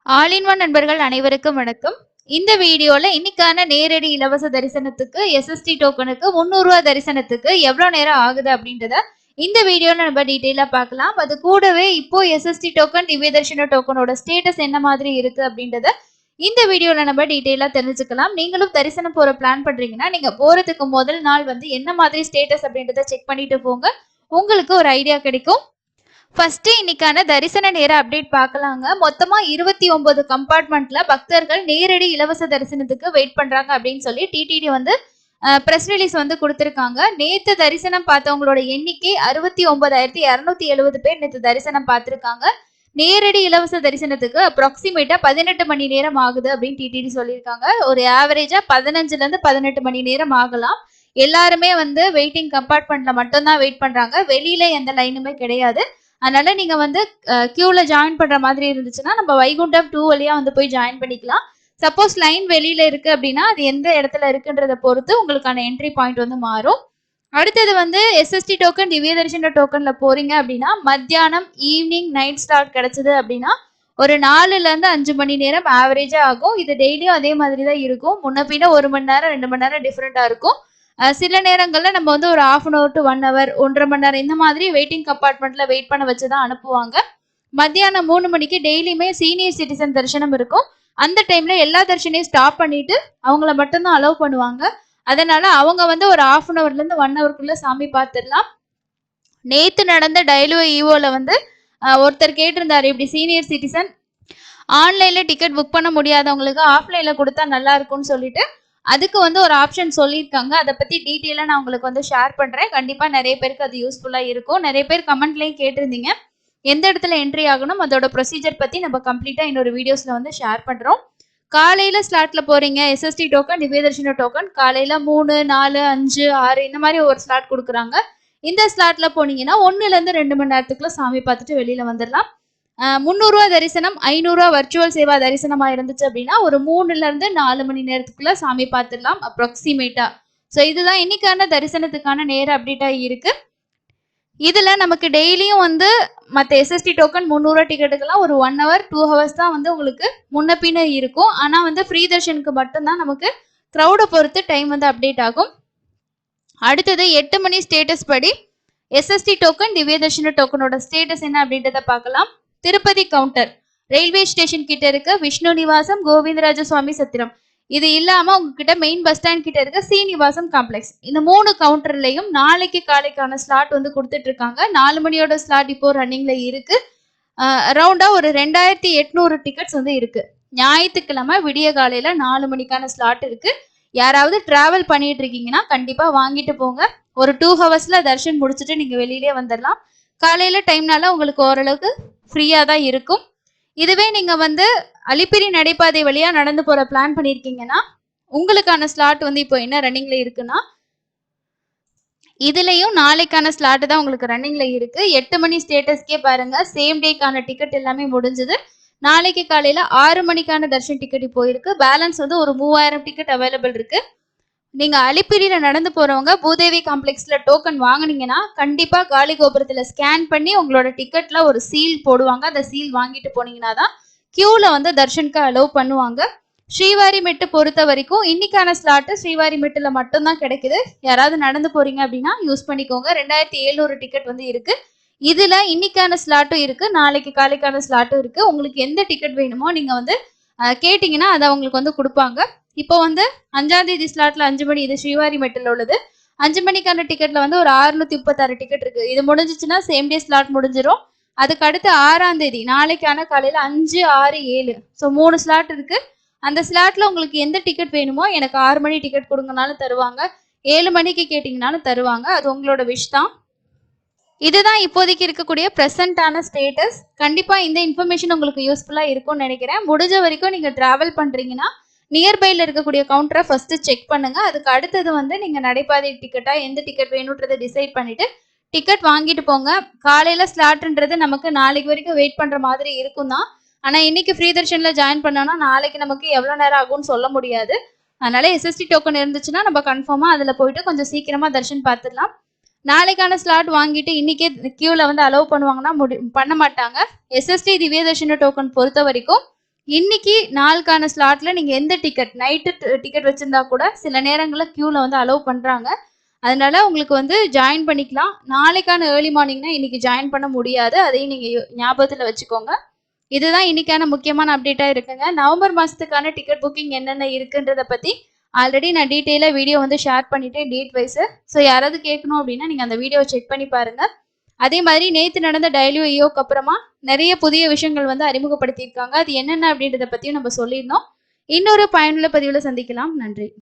All in one நண்பர்கள் அனைவருக்கும் வணக்கம். இந்த வீடியோல இன்னைக்கான நேரடி இலவச தரிசனத்துக்கு எஸ்எஸ்டி டோக்கனுக்கு 300 ரூபாய் தரிசனத்துக்கு எவ்வளவு நேரம் ஆகுது அப்படின்றத இந்த வீடியோல நம்ம டீட்டெயிலா பார்க்கலாம். அது கூடவே இப்போ எஸ்எஸ்டி டோக்கன் திவ்ய தர்ஷன டோக்கனோட ஸ்டேட்டஸ் என்ன மாதிரி இருக்கு அப்படின்றத இந்த வீடியோல நம்ம டீட்டெயிலா தெரிஞ்சுக்கலாம். நீங்களும் தரிசனம் போற பிளான் பண்றீங்கன்னா நீங்க போறதுக்கு முதல் நாள் வந்து என்ன மாதிரி ஸ்டேட்டஸ் அப்படின்றத செக் பண்ணிட்டு போங்க. உங்களுக்கு ஒரு ஐடியா கிடைக்கும். ஃபர்ஸ்ட் இன்னைக்கான தரிசன நேர அப்டேட் பார்க்கலாங்க. மொத்தமா 29 கம்பார்ட்மெண்ட்ல பக்தர்கள் நேரடி இலவச தரிசனத்துக்கு வெயிட் பண்றாங்க அப்படின்னு சொல்லி டிடிடி வந்து பிரஸ் ரிலீஸ் வந்து கொடுத்திருக்காங்க. நேத்து தரிசனம் பார்த்தவங்களோட எண்ணிக்கை 69,270 பேர் நேத்து தரிசனம் பார்த்திருக்காங்க. நேரடி இலவச தரிசனத்துக்கு அப்ராக்சிமேட்டா 18 மணி நேரம் ஆகுது அப்படின்னு டிடிடி சொல்லியிருக்காங்க. ஒரு ஆவரேஜா 15ல இருந்து 18 மணி நேரம் ஆகலாம். எல்லாருமே வந்து வெயிட்டிங் கம்பார்ட்மெண்ட்ல மட்டும்தான் வெயிட் பண்றாங்க. வெளியில எந்த லைனுமே கிடையாது. அதனால நீங்க வந்து கியூல ஜாயின் பண்ற மாதிரி இருந்துச்சுன்னா நம்ம வைகுண்டம் 2 வழியா வந்து போய் ஜாயின் பண்ணிக்கலாம். சப்போஸ் லைன் வெளியில இருக்கு அப்படின்னா அது எந்த இடத்துல இருக்குன்றத பொறுத்து உங்களுக்கான என்ட்ரி பாயிண்ட் வந்து மாறும். அடுத்தது வந்து எஸ்எஸ்டி டோக்கன் திவ்ய தரிசன டோக்கன்ல போறீங்க அப்படின்னா மத்தியானம் ஈவினிங் நைட் ஸ்லாட் கிடைச்சது அப்படின்னா ஒரு 4ல இருந்து 5 மணி நேரம் ஆவரேஜா ஆகும். இது டெய்லியும் அதே மாதிரி தான் இருக்கும். முன்ன பின்ன 1 மணி நேரம் 2 மணி நேரம் டிஃப்ரெண்டா இருக்கும். சில நேரங்கள்ல நம்ம வந்து ஒரு 1/2 hour to 1 hour 1.5 மணி நேரம் இந்த மாதிரி வெயிட்டிங் கம்பார்ட்மெண்ட்ல வெயிட் பண்ண வச்சுதான் அனுப்புவாங்க. மத்தியானம் 3 மணிக்கு டெய்லியுமே சீனியர் சிட்டிசன் தரிசனம் இருக்கும். அந்த டைம்ல எல்லா தரிசனையும் ஸ்டாப் பண்ணிட்டு அவங்கள மட்டும்தான் அலோவ் பண்ணுவாங்க. அதனால அவங்க வந்து ஒரு 1/2 hourல இருந்து 1 hourக்குள்ள சாமி பார்த்துடலாம். நேத்து நடந்த டயலுவ ஈவோல வந்து ஒருத்தர் கேட்டிருந்தாரு, இப்படி சீனியர் சிட்டிசன் ஆன்லைன்ல டிக்கெட் புக் பண்ண முடியாதவங்களுக்கு ஆஃப்லைன்ல கொடுத்தா நல்லா இருக்கும்னு சொல்லிட்டு அதுக்கு வந்து ஒரு ஆப்ஷன் சொல்லியிருக்காங்க. அதை பத்தி டீட்டெயிலாக நான் உங்களுக்கு வந்து ஷேர் பண்றேன். கண்டிப்பா நிறைய பேருக்கு அது யூஸ்ஃபுல்லா இருக்கும். நிறைய பேர் கமெண்ட்லயும் கேட்டிருந்தீங்க எந்த இடத்துல என்ட்ரி ஆகணும், அதோட ப்ரொசீஜர் பத்தி நம்ம கம்ப்ளீட்டா இன்னொரு வீடியோஸ்ல வந்து ஷேர் பண்றோம். காலையில ஸ்லாட்ல போறீங்க எஸ்எஸ்டி டோக்கன் திவ்ய தர்ஷன டோக்கன் காலையில 3, 4, 5, 6 இந்த மாதிரி ஒரு ஸ்லாட் கொடுக்குறாங்க. இந்த ஸ்லாட்ல போனீங்கன்னா 1ல இருந்து 2 மணி நேரத்துக்குள்ள சாமி பார்த்துட்டு வெளியில வந்துடலாம். 300 ரூபாய் தரிசனம் 500 ரூபாய் வர்ச்சுவல் சேவா தரிசனமா இருந்துச்சு அப்படின்னா ஒரு 3ல இருந்து 4 மணி நேரத்துக்குள்ள சாமி பார்த்துடலாம் அப்ராக்சிமேட்டா. ஸோ இதுதான் இன்னைக்கான தரிசனத்துக்கான நேர அப்டேட்டா இருக்கு. இதுல நமக்கு டெய்லியும் வந்து மற்ற எஸ்எஸ்டி டோக்கன் 300 டிக்கெட்டுக்கெல்லாம் ஒரு 1 hour 2 hours தான் வந்து உங்களுக்கு முன்ன பின்ன இருக்கும். ஆனா வந்து ஃப்ரீ தர்ஷனுக்கு மட்டும்தான் நமக்கு க்ரௌடை பொறுத்து டைம் வந்து அப்டேட் ஆகும். அடுத்தது 8 மணி ஸ்டேட்டஸ் படி எஸ்எஸ்டி டோக்கன் திவ்ய தர்ஷன டோக்கனோட ஸ்டேட்டஸ் என்ன அப்படின்றத பார்க்கலாம். திருப்பதி கவுண்டர் ரயில்வே ஸ்டேஷன் கிட்ட இருக்க விஷ்ணு நிவாசம் கோவிந்தராஜ சுவாமி சத்திரம், இது இல்லாம உங்ககிட்ட மெயின் பஸ் ஸ்டாண்ட் கிட்ட இருக்க சீனிவாசம் காம்ப்ளெக்ஸ், இந்த 3 கவுண்டர்லயும் நாளைக்கு காலைக்கான ஸ்லாட் வந்து கொடுத்துட்டு இருக்காங்க. 4 மணியோட ஸ்லாட் இப்போ ரன்னிங்ல இருக்கு. அரௌண்டா ஒரு 2800 டிக்கெட்ஸ் வந்து இருக்கு. ஞாயிற்றுக்கிழமை விடிய காலையில 4 மணிக்கான ஸ்லாட் இருக்கு. யாராவது டிராவல் பண்ணிட்டு இருக்கீங்கன்னா கண்டிப்பா வாங்கிட்டு போங்க. ஒரு 2 ஹவர்ஸ்ல தர்ஷன் முடிச்சுட்டு நீங்க வெளியிலே வந்துடலாம். காலையில டைம்னால உங்களுக்கு ஓரளவுக்கு ஃப்ரீயா தான் இருக்கும். இதுவே நீங்க வந்து அலிப்பிரி நடைபாதை வழியா நடந்து போற பிளான் பண்ணிருக்கீங்கன்னா உங்களுக்கான ஸ்லாட் வந்து இப்போ என்ன ரன்னிங்ல இருக்குன்னா இதுலயும் நாளைக்கான ஸ்லாட் தான் உங்களுக்கு ரன்னிங்ல இருக்கு. 8 மணி ஸ்டேட்டஸ்க்கே பாருங்க, சேம் டேக்கான டிக்கெட் எல்லாமே முடிஞ்சது. நாளைக்கு காலையில 6 மணிக்கான தர்ஷன் டிக்கெட் போயிருக்கு. பேலன்ஸ் வந்து ஒரு 3000 டிக்கெட் அவைலபிள் இருக்கு. நீங்க அலிப்பிரியில நடந்து போறவங்க பூதேவி காம்ப்ளெக்ஸ்ல டோக்கன் வாங்கினீங்கன்னா கண்டிப்பா காலி கோபுரத்துல ஸ்கேன் பண்ணி உங்களோட டிக்கெட்ல ஒரு சீல் போடுவாங்க. அந்த சீல் வாங்கிட்டு போனீங்கன்னா தான் கியூல வந்து தர்ஷனுக்கு அலோவ் பண்ணுவாங்க. ஸ்ரீவாரிமெட்டு பொறுத்த வரைக்கும் இன்னைக்கான ஸ்லாட் ஸ்ரீவாரிமெட்டுல மட்டும்தான் கிடைக்குது. யாராவது நடந்து போறீங்க அப்படின்னா யூஸ் பண்ணிக்கோங்க. 2700 டிக்கெட் வந்து இருக்கு. இதுல இன்னைக்கான ஸ்லாட்டும் இருக்கு, நாளைக்கு காலைக்கான ஸ்லாட்டும் இருக்கு. உங்களுக்கு எந்த டிக்கெட் வேணுமோ நீங்க வந்து கேட்டீங்கன்னா அதை அவங்களுக்கு வந்து கொடுப்பாங்க. இப்போ வந்து 5ஆம் தேதி ஸ்லாட்ல 5 மணி, இது ஸ்ரீவாரி மெட்டில் உள்ளது. 5 மணிக்கான டிக்கெட்ல வந்து ஒரு 636 டிக்கெட் இருக்கு. இது முடிஞ்சிச்சுன்னா சேம் டே ஸ்லாட் முடிஞ்சிடும். அதுக்கு அடுத்து 6ஆம் தேதி நாளைக்கான காலையில 5, 6, 7 ஸோ 3 ஸ்லாட் இருக்கு. அந்த ஸ்லாட்ல உங்களுக்கு எந்த டிக்கெட் வேணுமோ, எனக்கு 6 மணி டிக்கெட் கொடுங்கனாலும் தருவாங்க, 7 மணிக்கு கேட்டீங்கன்னாலும் தருவாங்க. அது உங்களோட விஷ் தான். இதுதான் இப்போதைக்கு இருக்கக்கூடிய ப்ரெசென்ட்டான ஸ்டேட்டஸ். கண்டிப்பா இந்த இன்ஃபர்மேஷன் உங்களுக்கு யூஸ்ஃபுல்லா இருக்கும்னு நினைக்கிறேன். முடிஞ்ச வரைக்கும் நீங்க டிராவல் பண்றீங்கன்னா நியர்பைல இருக்கக்கூடிய கவுண்டரை ஃபர்ஸ்ட் செக் பண்ணுங்க. அதுக்கு அடுத்தது வந்து நீங்க நடைபாதை டிக்கெட்டா எந்த டிக்கெட் வேணும்ன்றதை டிசைட் பண்ணிட்டு டிக்கெட் வாங்கிட்டு போங்க. காலையில ஸ்லாட்ன்றது நமக்கு நாளைக்கு வரைக்கும் வெயிட் பண்ற மாதிரி இருக்கும் தான். ஆனா இன்னைக்கு ஃப்ரீ தர்ஷன்ல ஜாயின் பண்ணோம்னா நாளைக்கு நமக்கு எவ்வளவு நேரம் ஆகும்னு சொல்ல முடியாது. அதனால எஸ்எஸ்டி டோக்கன் இருந்துச்சுன்னா நம்ம கன்ஃபார்மா அதுல போயிட்டு கொஞ்சம் சீக்கிரமா தர்ஷன் பார்த்துடலாம். நாளைக்கான ஸ்லாட் வாங்கிட்டு இன்னைக்கே கியூல வந்து அலோவ் பண்ணுவாங்கன்னா பண்ண மாட்டாங்க. எஸ்எஸ்டி திவ்ய தர்ஷன டோக்கன் பொறுத்த வரைக்கும் இன்னைக்கு நாளுக்கான ஸ்லாட்ல நீங்க எந்த டிக்கெட் நைட்டு டிக்கெட் வச்சிருந்தா கூட சில நேரங்கள்ல கியூல வந்து அலோவ் பண்றாங்க. அதனால உங்களுக்கு வந்து ஜாயின் பண்ணிக்கலாம். நாளைக்கான ஏர்லி மார்னிங்னா இன்னைக்கு ஜாயின் பண்ண முடியாது. அதையும் நீங்க ஞாபகத்துல வச்சுக்கோங்க. இதுதான் இன்னைக்கான முக்கியமான அப்டேட்டா இருக்குங்க. நவம்பர் மாசத்துக்கான டிக்கெட் புக்கிங் என்னென்ன இருக்குன்றத பத்தி ஆல்ரெடி நான் டீட்டெயிலா வீடியோ வந்து ஷேர் பண்ணிட்டேன் டேட் வைஸ். ஸோ யாராவது கேட்கணும் அப்படின்னா நீங்க அந்த வீடியோவை செக் பண்ணி பாருங்க. அதே மாதிரி நேத்து நடந்த டயலியோ இயோக்கு அப்புறமா நிறைய புதிய விஷயங்கள் வந்து அறிமுகப்படுத்தியிருக்காங்க. அது என்னென்ன அப்படின்றத பத்தியும் நம்ம சொல்லியிருந்தோம். இன்னொரு பயனுள்ள பதிவுல சந்திக்கலாம். நன்றி.